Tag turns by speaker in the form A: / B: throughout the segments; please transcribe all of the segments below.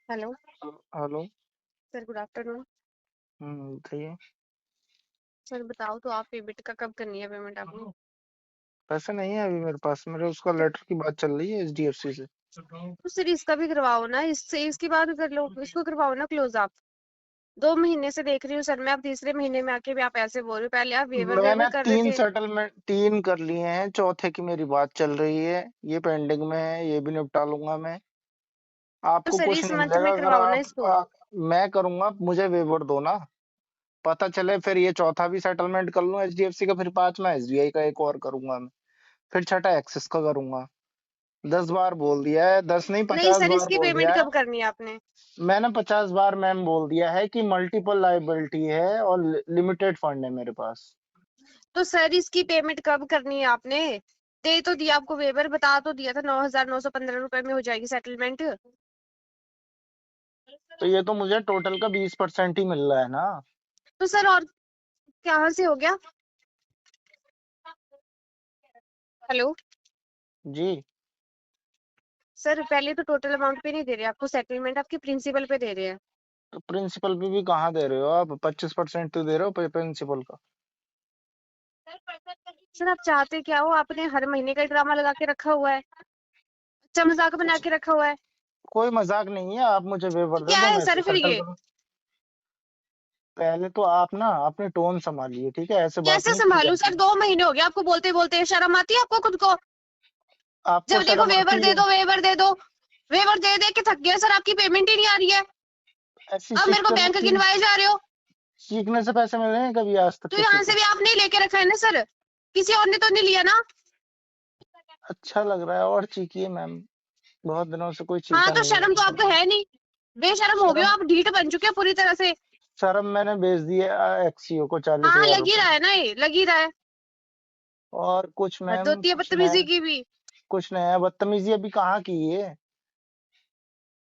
A: Hello
B: hello.
A: Sir, good afternoon.
B: बताइए।
A: Sir बताओ तो आप पेमेंट का कब करनी है पेमेंट आपने?
B: पैसे नहीं है अभी मेरे पास, मेरे उसका लेटर की बात चल रही है एचडीएफसी से।
A: तो सर इसका भी करवाओ ना, इससे इसकी बात कर लो, इसको करवाओ ना क्लोज आप। 2 महीने से देख रही हूँ सर, मैं अब तीसरे महीने में आके भी आप ऐसे बोल रहे हो। पहले आप वेवर वेवर
B: मैंने
A: कर रहे
B: तीन
A: थे।
B: सेटलमेंट तीन कर लिए हैं, चौथे की मेरी बात चल रही है। ये पेंडिंग में है, ये भी निपटा लूंगा मैं।
A: तो
B: आपको
A: सर
B: कुछ
A: इस
B: नहीं
A: मंथ
B: मिलेगा
A: में
B: अगर
A: करवाओ ना इसको।
B: मैं करूंगा। मुझे वेवर दो ना। पता चले फिर ये चौथा भी सेटलमेंट कर लूं एचडीएफसी का, फिर पांचवा एसबीआई का एक और करूंगा मैं। फिर छठा एक्सिस का करूंगा। 10 बार बोल दिया है, 10 नहीं
A: नहीं
B: 50
A: सर,
B: बार
A: इसकी
B: बोल
A: पेमेंट
B: दिया है।
A: कब करनी है आपने?
B: मैंने 50 बार मैम बोल दिया है कि मल्टीपल लाइबिलिटी है और लिमिटेड फंड है मेरे पास।
A: तो सर इसकी पेमेंट कब करनी है आपने? दे तो दिया आपको, वेवर बता तो दिया था, 9,915 रुपए में हो जाएगी सेटलमेंट।
B: तो ये तो मुझे टोटल का 20% ही मिल रहा है ना।
A: तो सर और कहाँ से हो गया? हेलो
B: जी।
A: सर, पहले तो टोटल अमाउंट पे नहीं दे रहे आपको, सेटलमेंट आपके प्रिंसिपल पे दे रहे हैं।
B: तो प्रिंसिपल पे भी कहाँ दे रहे हो आप? 25% तो दे रहे हो प्रिंसिपल का।
A: सर आप चाहते क्या हो? आपने हर महीने का ड्रामा लगा के रखा हुआ है, अच्छा मजाक बना
B: कुछ
A: के रखा हुआ है।
B: कोई मजाक नहीं है, आप मुझे
A: तो
B: वेवर दे
A: क्या
B: दो,
A: है
B: मैं
A: सर
B: इसे
A: फिर
B: सेटल
A: ये?
B: करूँ। पहले तो आप ना अपने टोन संभालिए, ठीक है? ऐसे बात
A: कैसे
B: नहीं की
A: संभालू
B: जाती।
A: सर? 2 महीने हो गए आपको बोलते बोलते, शर्म आती है आपको खुद को?
B: आपको
A: जब देखो
B: शर्म
A: वेवर
B: आती
A: दे
B: है?
A: दो, वेवर दे दो। वेवर दे दे के थक गया सर, आपकी पेमेंट ही नहीं आ रही है।
B: ऐसी
A: अब
B: सीख
A: मेरे को
B: कर
A: बैंक गिनवाए जा रहे हो।
B: सीखने से पैसे मिले हैं कभी आज तक
A: तो
B: किसी
A: यहाँ से
B: को?
A: भी आपने ही लेके रखा है ना सर, किसी और ने तो नहीं लिया ना।
B: अच्छा लग रहा है और चीखिए मैम। बहुत दिनों से कोई
A: हाँ
B: चीखा
A: तो
B: नहीं है
A: शर्म तो
B: मेरे
A: आपको
B: को।
A: है नहीं, बेशर्म हो गए हो
B: शर्म
A: आप, ढीठ बन चुके हो पूरी तरह से।
B: शर्म मैंने भेज दी है एक्सीओ को चालीस
A: हाँ
B: हजार
A: लग ही
B: रुपए
A: रहा है ना, ये लग ही रहा है।
B: और कुछ
A: हद
B: मैम,
A: होती है बदतमीजी की भी।
B: कुछ नया बदतमीजी अभी कहाँ की है?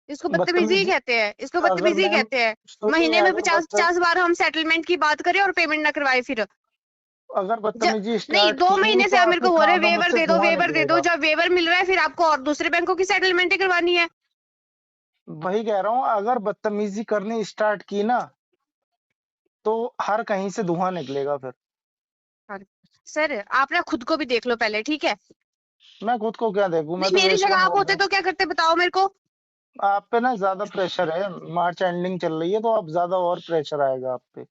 A: इसको बदतमीजी ही
B: बदतमीजी
A: कहते हैं, इसको
B: अगर
A: बदतमीजी ही
B: मैम
A: कहते हैं।
B: सुनिए,
A: महीने में 50-50 बार हम सेटलमेंट की बात करें और पेमेंट ना करवाए फिर।
B: अगर
A: ज...
B: बदतमीजी
A: नहीं,
B: स्टार्ट
A: दो
B: की
A: महीने से
B: तो
A: आप मेरे
B: आपके
A: को हो रहे
B: कानों में
A: वेवर
B: से
A: दे दो,
B: धुआं
A: वेवर दे दो।
B: निकलेगा।
A: जब वेवर मिल रहा है फिर आपको और दूसरे बैंकों की सेटलमेंट ही करवानी है।
B: वही कह रहा हूँ, अगर बदतमीजी करनी स्टार्ट की ना तो हर कहीं से धुआं निकलेगा फिर।
A: और सर आप ना खुद को भी देख लो पहले, ठीक है?
B: मैं खुद को क्या देखूं,
A: नहीं,
B: मैं तो
A: मेरी जगह
B: बेशरम
A: आप
B: हो
A: होते
B: गया।
A: तो क्या करते बताओ मेरे को।
B: आप पे ना ज्यादा प्रेशर है, मार्च एंडिंग चल रही है तो अब ज्यादा और प्रेशर आएगा आप पे।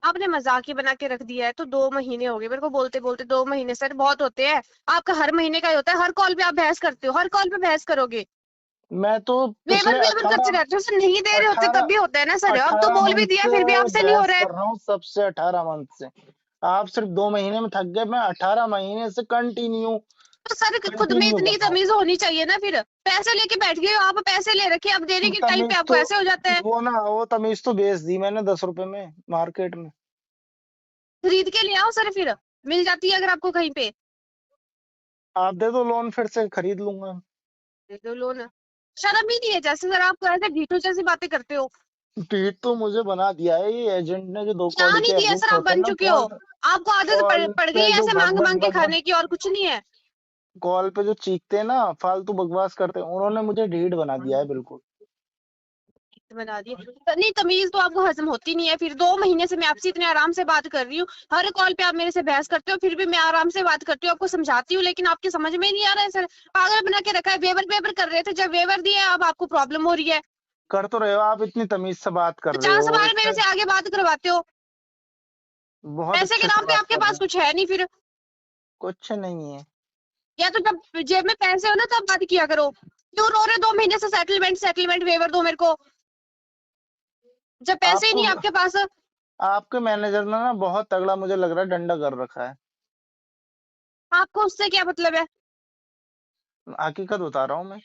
A: आपने मजाक ही बना के रख दिया है। तो 2 महीने हो गए मेरे को बोलते बोलते, 2 महीने सर बहुत होते हैं। आपका हर महीने का ही होता है, हर कॉल पे आप बहस करते हो, हर कॉल पे बहस करोगे।
B: मैं तो
A: वेवर
B: पिछले
A: वेवर करते
B: 18
A: रहते हो सर, नहीं दे रहे होते तब भी
B: 18
A: होता है ना सर। अब तो
B: 18
A: बोल भी
B: मंथ
A: दिया
B: से
A: फिर भी आपसे नहीं हो
B: बहस
A: रहा है।
B: कर रहा हूँ, सबसे 18 मंथ से। आप सिर्फ 2 महीने में थक गए, मैं 18 महीने से कंटिन्यू
A: तो सर खुद में
B: कंटिन्यू
A: इतनी
B: कर रहा हूँ।
A: तमीज होनी चाहिए ना फिर। पैसे लेके बैठ गए हो आप, पैसे ले रखे, अब देने के टाइम पे
B: तमीज
A: आपको
B: तो
A: ऐसे हो जाता है।
B: वो तमीज तो बेच दी मैंने 10 रुपए में मार्केट में।
A: खरीद के ले आओ सर, फिर मिल जाती है अगर आपको कहीं पे।
B: आप दे दो लोन, फिर से खरीद लूंगा।
A: दे दो लोन। शर्म ही नहीं है जैसे सर आप ऐसे ढीठों जैसी बातें करते हो।
B: ट्वीट तो मुझे बना दिया है ये एजेंट ने, जो 2
A: क्या
B: कौड़ी
A: नहीं
B: के
A: दिया सर,
B: एजेंट
A: आप
B: होते हैं
A: बन
B: ना
A: चुके हो।
B: कॉल।
A: आपको आदत
B: कॉल
A: पड़ गई
B: पे
A: है
B: जो
A: ऐसे
B: भग
A: मांग
B: भग
A: मांग के
B: भग भग
A: खाने की, और कुछ नहीं है।
B: कॉल पे जो चीखते हैं ना, फालतू बकवास करते हैं, उन्होंने मुझे ढीठ बना दिया है बिल्कुल।
A: बना दिए। नहीं, तमीज तो आपको हजम होती नहीं है फिर। 2 महीने से मैं आपसे इतने आराम से बात कर रही हूँ, हर कॉल पे आप मेरे से बहस करते हो, फिर भी मैं आराम से बात करती हूँ, आपको समझाती हूँ, लेकिन आपकी समझ में ही नहीं आ रहा है सर। पागल बना के रखा है, वेवर वेवर कर रहे थे, जब वेवर दिए अब आपको प्रॉब्लम हो रही है।
B: कर तो रहे हो आप, इतनी तमीज से बात कर रहे
A: 50 बार
B: हो।
A: मेरे से आगे बात करवाते हो।
B: बहुत
A: पैसे के
B: अच्छे से
A: नाम पे
B: बात
A: आपके
B: कर रहे
A: पास
B: हो।
A: कुछ है नहीं फिर।
B: कुछ नहीं है।
A: या तो जब जेब में पैसे हो ना तब बात किया करो। क्यों रो रहे हो 2 महीने से? सेटलमेंट सेटलमेंट, वेवर दो मेरे को, जब पैसे ही
B: आपको
A: नहीं है आपके पास।
B: आपके मैनेजर ने ना बहुत तगड़ा, मुझे लग रहा है, डंडा कर रखा है।
A: आपको उससे क्या मतलब है?
B: हकीकत बता रहा हूँ मैं।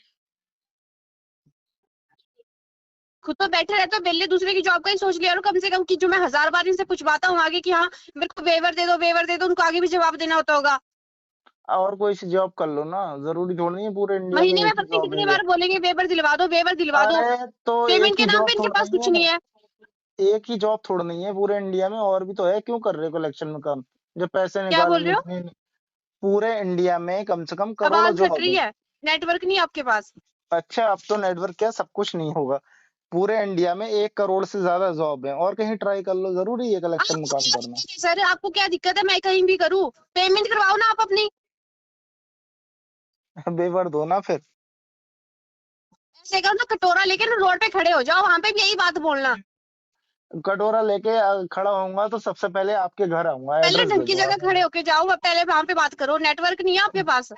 A: खुद तो बैठे रहते हो बेले, दूसरे की जॉब का ही सोच लिया करो कम से कम, कि जो मैं 1000 बार इनसे पूछवाता हूँ आगे कि हाँ मेरे को वेवर दे दो, वेवर दे दो, उनको आगे भी जवाब देना होता होगा।
B: और कोई सी जॉब कर लो ना, जरूरी थोड़ी नहीं है पूरे इंडिया में
A: महीने में
B: एक ही
A: पता नहीं
B: जॉब
A: कितनी
B: मिल जाए।
A: बार बोलेंगे वेवर दिलवा दो, वेवर दिलवा दो।
B: अरे तो
A: पेमेंट
B: एक
A: के
B: ही
A: नाम
B: जॉब
A: पे इनके
B: थोड़ी
A: पास
B: नहीं
A: कुछ नहीं
B: है।
A: है।
B: एक ही जॉब थोड़ी नहीं है पूरे इंडिया में, और भी तो है। क्यों कर रहे हो कलेक्शन में काम? जब पैसे
A: क्या बोल
B: निकालने
A: रहे हो?
B: इतने पूरे इंडिया में कम से कम करोड़ों
A: आवाज कट
B: जॉब
A: रही
B: है।
A: है। नेटवर्क नहीं है आपके पास?
B: अच्छा, अब तो नेटवर्क क्या सब कुछ नहीं होगा। पूरे इंडिया में 1 करोड़ से ज़्यादा जॉब है और कहीं ट्राई कर लो, ज़रूरी है कलेक्शन में काम करना।
A: सर आपको क्या दिक्कत है, मैं कहीं भी करूँ? पेमेंट करवाओ ना आप अपनी।
B: वेवर दो ना फिर।
A: ऐसे करो ना, कटोरा लेके ना रोड पे खड़े हो जाओ, वहां पे भी यही बात बोलना।
B: कटोरा लेके खड़ा होऊँगा तो सबसे पहले आपके घर आऊँगा,
A: पहले
B: एड्रेस
A: ढंग
B: दे
A: की
B: दो
A: जगह
B: आप।
A: खड़े होके जाओ, अब पहले वहां पे बात करो। नेटवर्क नहीं है आपके पास?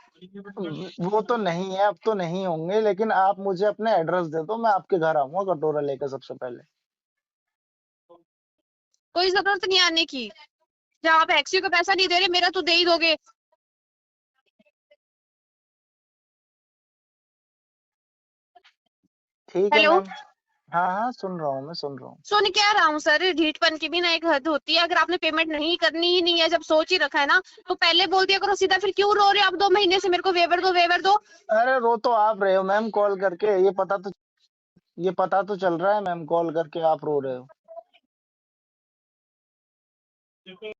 B: वो तो नहीं है, अब तो नहीं होंगे, लेकिन आप मुझे अपने एड्रेस दे दो, मैं आपके घर आऊँगा कटोरा लेके सबसे पहले।
A: कोई जरूरत नहीं आने की। जब आप एक्सी को पैसा नहीं दे रहे, मेरा तो दे ही दोगे।
B: ठीक है
A: हेलो।
B: मैम। हाँ, हाँ, सुन रहा हूँ, मैं सुन रहा हूँ।
A: सुन क्या रहा हूँ सर, ढीठपन की भी ना एक हद होती है। अगर आपने पेमेंट नहीं करनी ही नहीं है, जब सोच ही रखा है ना, तो पहले बोल दिया करो सीधा। फिर क्यों रो रहे हो आप 2 महीने से मेरे को वेवर दो वेवर दो?
B: अरे रो तो आप रहे हो मैम कॉल करके, ये पता तो चल रहा है मैम, कॉल करके आप रो रहे हो।